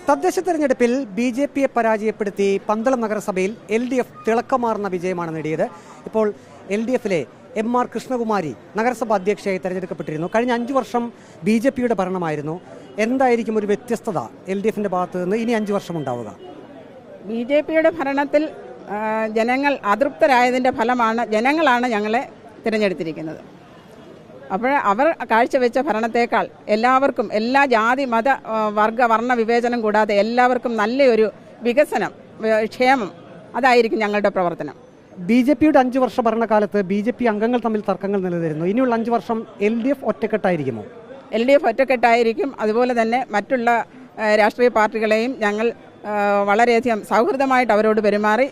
തദ്ദേശ തെരഞ്ഞെടുപ്പിൽ ബി.ജെ.പിയെ പരാജയപ്പെടുത്തി പന്തളം നഗരസഭയിൽ LDF തിളക്കമാർന്ന വിജയമാണ് നേടിയത്. ഇപ്പോൾ LDFിലെ M.R. കൃഷ്ണകുമാരി നഗരസഭാ അധ്യക്ഷയായി തെരഞ്ഞെടുക്കപ്പെട്ടിരുന്നു. കഴിഞ്ഞ 5 വർഷം ബി.ജെ.പിയുടെ ഭരണമായിരുന്നു. എന്തായിരിക്കും ഒരു വ്യത്യസ്തത LDFിന്റെ ഭാഗത്ത് നിന്ന് ഇനി 5 വർഷം ഉണ്ടാവുക? ബി.ജെ.പിയുടെ ഭരണത്തിൽ ജനങ്ങൾ അതൃപ്തരായതിൻ്റെ ഫലമാണ് ജനങ്ങളാണ് ഞങ്ങളെ തിരഞ്ഞെടുത്തിരിക്കുന്നത്. അപ്പോൾ അവർ കാഴ്ചവെച്ച ഭരണത്തേക്കാൾ എല്ലാവർക്കും എല്ലാ ജാതി മത വർഗ വർണ്ണ വിവേചനം കൂടാതെ എല്ലാവർക്കും നല്ലൊരു വികസനം ക്ഷേമം അതായിരിക്കും ഞങ്ങളുടെ പ്രവർത്തനം. ബി.ജെ.പിയുടെ 5 വർഷ ഭരണകാലത്ത് ബി.ജെ.പി അംഗങ്ങൾ തമ്മിൽ തർക്കങ്ങൾ നിലനിന്നിരുന്നു. ഇനിയുള്ള 5 വർഷം LDF ഒറ്റക്കെട്ടായിരിക്കുമോ? LDF ഒറ്റക്കെട്ടായിരിക്കും. അതുപോലെ തന്നെ മറ്റുള്ള രാഷ്ട്രീയ പാർട്ടികളെയും ഞങ്ങൾ വളരെയധികം സൗഹൃദമായിട്ട് അവരോട് പെരുമാറി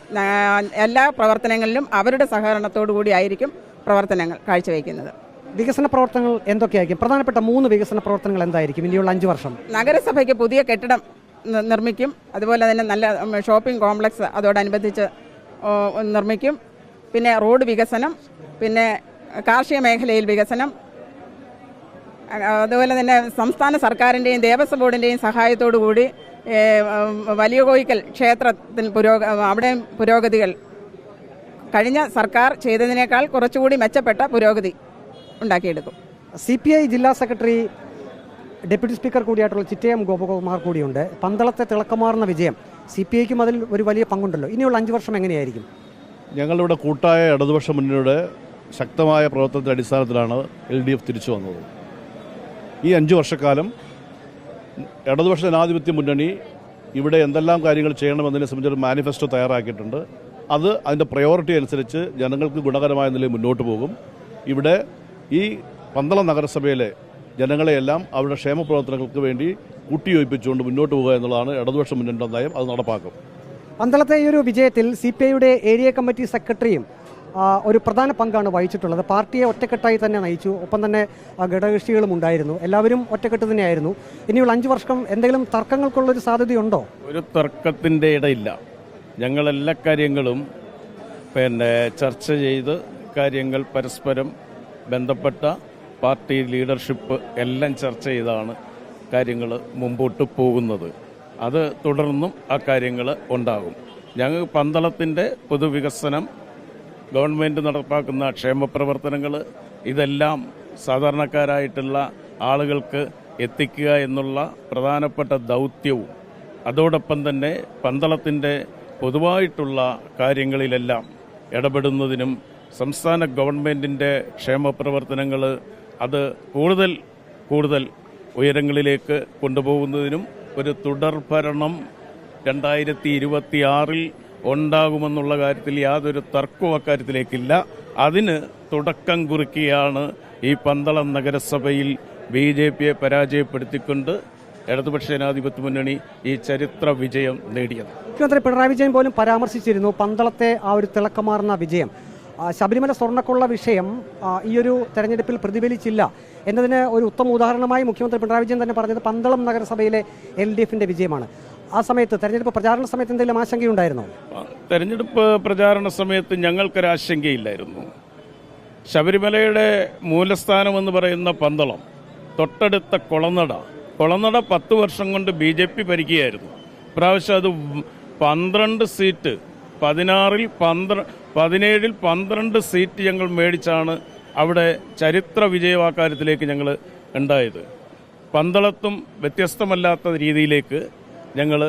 എല്ലാ പ്രവർത്തനങ്ങളിലും അവരുടെ സഹകരണത്തോടു കൂടി ആയിരിക്കും പ്രവർത്തനങ്ങൾ കാഴ്ചവെക്കുന്നത്. വികസന പ്രവർത്തനങ്ങൾ എന്തൊക്കെയായിരിക്കും? പ്രധാനപ്പെട്ട 3 വികസന പ്രവർത്തനങ്ങൾ എന്തായിരിക്കും ഇനിയുള്ള 5 വർഷം? നഗരസഭയ്ക്ക് പുതിയ കെട്ടിടം നിർമ്മിക്കും. അതുപോലെ തന്നെ നല്ല ഷോപ്പിംഗ് കോംപ്ലക്സ് അതോടനുബന്ധിച്ച് നിർമ്മിക്കും. പിന്നെ റോഡ് വികസനം, പിന്നെ കാർഷിക മേഖലയിൽ വികസനം, അതുപോലെ തന്നെ സംസ്ഥാന സർക്കാരിൻ്റെയും ദേവസ്വം ബോർഡിൻ്റെയും സഹായത്തോടു കൂടി വലിയ കോയിക്കൽ ക്ഷേത്രത്തിൽ അവിടെയും പുരോഗതികൾ കഴിഞ്ഞ സർക്കാർ ചെയ്തതിനേക്കാൾ കുറച്ചുകൂടി മെച്ചപ്പെട്ട പുരോഗതി ഉണ്ടാക്കിയെടുക്കും. CPI ജില്ലാ സെക്രട്ടറി ഡെപ്യൂട്ടി സ്പീക്കർ കൂടിയായിട്ടുള്ള ചിറ്റയം ഗോപകുമാർ കൂടിയുണ്ട്. പന്തളത്തെ തിളക്കമാർന്ന വിജയം CPIക്കും അതിൽ ഒരു വലിയ പങ്കുണ്ടല്ലോ. ഇനിയുള്ള 5 വർഷം എങ്ങനെയായിരിക്കും? ഞങ്ങളുടെ കൂട്ടായ ഇടതുപക്ഷ മുന്നണിയുടെ ശക്തമായ പ്രവർത്തനത്തിൻ്റെ അടിസ്ഥാനത്തിലാണ് LDF തിരിച്ചു വന്നത്. ഈ 5 വർഷക്കാലം ഇടതുപക്ഷ ജനാധിപത്യ മുന്നണി ഇവിടെ എന്തെല്ലാം കാര്യങ്ങൾ ചെയ്യണമെന്നതിനെ സംബന്ധിച്ചൊരു മാനിഫെസ്റ്റോ തയ്യാറാക്കിയിട്ടുണ്ട്. അത് അതിൻ്റെ പ്രയോറിറ്റി അനുസരിച്ച് ജനങ്ങൾക്ക് ഗുണകരമായ നിലയിൽ മുന്നോട്ട് പോകും. ഇവിടെ ഈ പന്തളം നഗരസഭയിലെ ജനങ്ങളെയെല്ലാം അവരുടെ ക്ഷേമ പ്രവർത്തനങ്ങൾക്ക് വേണ്ടി കൂട്ടിയോജിപ്പിച്ചുകൊണ്ട് മുന്നോട്ട് പോകുക എന്നുള്ളതാണ് ഇടതുപക്ഷ മുന്നണിയുടെ നയം. അത് നടപ്പാക്കും. പന്തളത്തെ ഈ ഒരു വിജയത്തിൽ CPIയുടെ ഏരിയ കമ്മിറ്റി സെക്രട്ടറിയും ഒരു പ്രധാന പങ്കാണ് വഹിച്ചിട്ടുള്ളത്. പാർട്ടിയെ ഒറ്റക്കെട്ടായി തന്നെ നയിച്ചു. ഒപ്പം തന്നെ ഘടകകക്ഷികളും ഉണ്ടായിരുന്നു. എല്ലാവരും ഒറ്റക്കെട്ട് തന്നെയായിരുന്നു. ഇനിയുള്ള 5 വർഷം എന്തെങ്കിലും തർക്കങ്ങൾക്കുള്ളൊരു സാധ്യതയുണ്ടോ? ഒരു തർക്കത്തിൻ്റെ ഇടയില്ല. ഞങ്ങളെല്ലാ കാര്യങ്ങളും ചർച്ച ചെയ്ത് കാര്യങ്ങൾ പരസ്പരം ബന്ധപ്പെട്ട പാർട്ടി ലീഡർഷിപ്പ് എല്ലാം ചർച്ച ചെയ്താണ് കാര്യങ്ങൾ മുമ്പോട്ട് പോകുന്നത്. അത് തുടർന്നും ആ കാര്യങ്ങൾ ഉണ്ടാകും. ഞങ്ങൾ പന്തളത്തിൻ്റെ പൊതുവികസനം, ഗവൺമെൻറ് നടപ്പാക്കുന്ന ക്ഷേമ പ്രവർത്തനങ്ങൾ ഇതെല്ലാം സാധാരണക്കാരായിട്ടുള്ള ആളുകൾക്ക് എത്തിക്കുക എന്നുള്ള പ്രധാനപ്പെട്ട ദൗത്യവും അതോടൊപ്പം തന്നെ പന്തളത്തിൻ്റെ പൊതുവായിട്ടുള്ള കാര്യങ്ങളിലെല്ലാം ഇടപെടുന്നതിനും സംസ്ഥാന ഗവൺമെൻറ്റിൻ്റെ ക്ഷേമ പ്രവർത്തനങ്ങൾ അത് കൂടുതൽ ഉയരങ്ങളിലേക്ക് കൊണ്ടുപോകുന്നതിനും ഒരു തുടർഭരണം 2026 ഉണ്ടാകുമെന്നുള്ള കാര്യത്തിൽ യാതൊരു തർക്കവും അക്കാര്യത്തിലേക്കില്ല. അതിന് തുടക്കം കുറിക്കുകയാണ് ഈ പന്തളം നഗരസഭയിൽ ബി.ജെ.പിയെ പരാജയപ്പെടുത്തിക്കൊണ്ട് ഇടതുപക്ഷ ജനാധിപത്യ മുന്നണി ഈ ചരിത്ര വിജയം നേടിയത്. മുഖ്യമന്ത്രി പിണറായി വിജയൻ പോലും പരാമർശിച്ചിരുന്നു പന്തളത്തെ ആ ഒരു തിളക്കമാർന്ന വിജയം. ശബരിമല സ്വർണ്ണക്കൊള്ള വിഷയം ഈ ഒരു തെരഞ്ഞെടുപ്പിൽ പ്രതിഫലിച്ചില്ല എന്നതിന് ഒരു ഉത്തമ ഉദാഹരണമായി മുഖ്യമന്ത്രി പിണറായി വിജയൻ തന്നെ പറഞ്ഞത് പന്തളം നഗരസഭയിലെ LDFിന്റെ വിജയമാണ്. ആ സമയത്ത് തെരഞ്ഞെടുപ്പ് പ്രചാരണ സമയത്ത് എന്തെങ്കിലും ആശങ്കയുണ്ടായിരുന്നോ? തെരഞ്ഞെടുപ്പ് പ്രചാരണ സമയത്ത് ഞങ്ങൾക്കൊരാശങ്കയില്ലായിരുന്നു. ശബരിമലയുടെ മൂലസ്ഥാനമെന്ന് പറയുന്ന പന്തളം, തൊട്ടടുത്ത കൊളനട 10 വർഷം കൊണ്ട് BJP ഭരിക്കുകയായിരുന്നു. ഇപ്രാവശ്യം അത് 12 സീറ്റ് 16-ൽ 17-ൽ 12 സീറ്റ് ഞങ്ങൾ മേടിച്ചാണ് അവിടെ ചരിത്ര വിജയവാക്കാര്യത്തിലേക്ക് ഞങ്ങൾ ഉണ്ടായത്. പന്തളത്തും വ്യത്യസ്തമല്ലാത്ത രീതിയിലേക്ക് ഞങ്ങൾ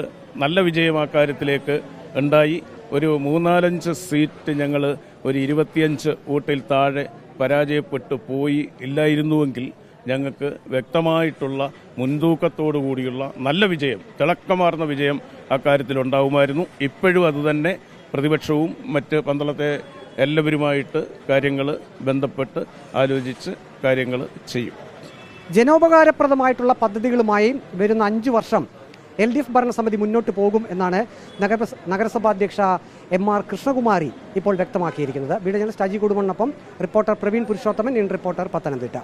നല്ല വിജയമാക്കാര്യത്തിലേക്ക് ഉണ്ടായി. ഒരു 3-4 സീറ്റ് ഞങ്ങൾ ഒരു 25 വോട്ടിൽ താഴെ പരാജയപ്പെട്ടു പോയി ഇല്ലായിരുന്നുവെങ്കിൽ ഞങ്ങൾക്ക് വ്യക്തമായിട്ടുള്ള മുൻതൂക്കത്തോടു കൂടിയുള്ള നല്ല വിജയം, തിളക്കമാർന്ന വിജയം അക്കാര്യത്തിലുണ്ടാവുമായിരുന്നു. ഇപ്പോഴും അതുതന്നെ പ്രതിപക്ഷവും മറ്റ് പന്തളത്തെ എല്ലാവരുമായിട്ട് കാര്യങ്ങൾ ബന്ധപ്പെട്ട് ആലോചിച്ച് കാര്യങ്ങൾ ചെയ്യും. ജനോപകാരപ്രദമായിട്ടുള്ള പദ്ധതികളുമായി വരുന്ന 5 വർഷം LDF ഭരണസമിതി മുന്നോട്ട് പോകും എന്നാണ് നഗരസഭാ അധ്യക്ഷ M.R. കൃഷ്ണകുമാരി ഇപ്പോൾ വ്യക്തമാക്കിയിരിക്കുന്നത്. വീഡിയോ ജേർണലിസ്റ്റ് അജി കുടുംബനൊപ്പം റിപ്പോർട്ടർ പ്രവീൺ പുരുഷോത്തമൻ, റിപ്പോർട്ടർ പത്തനംതിട്ട.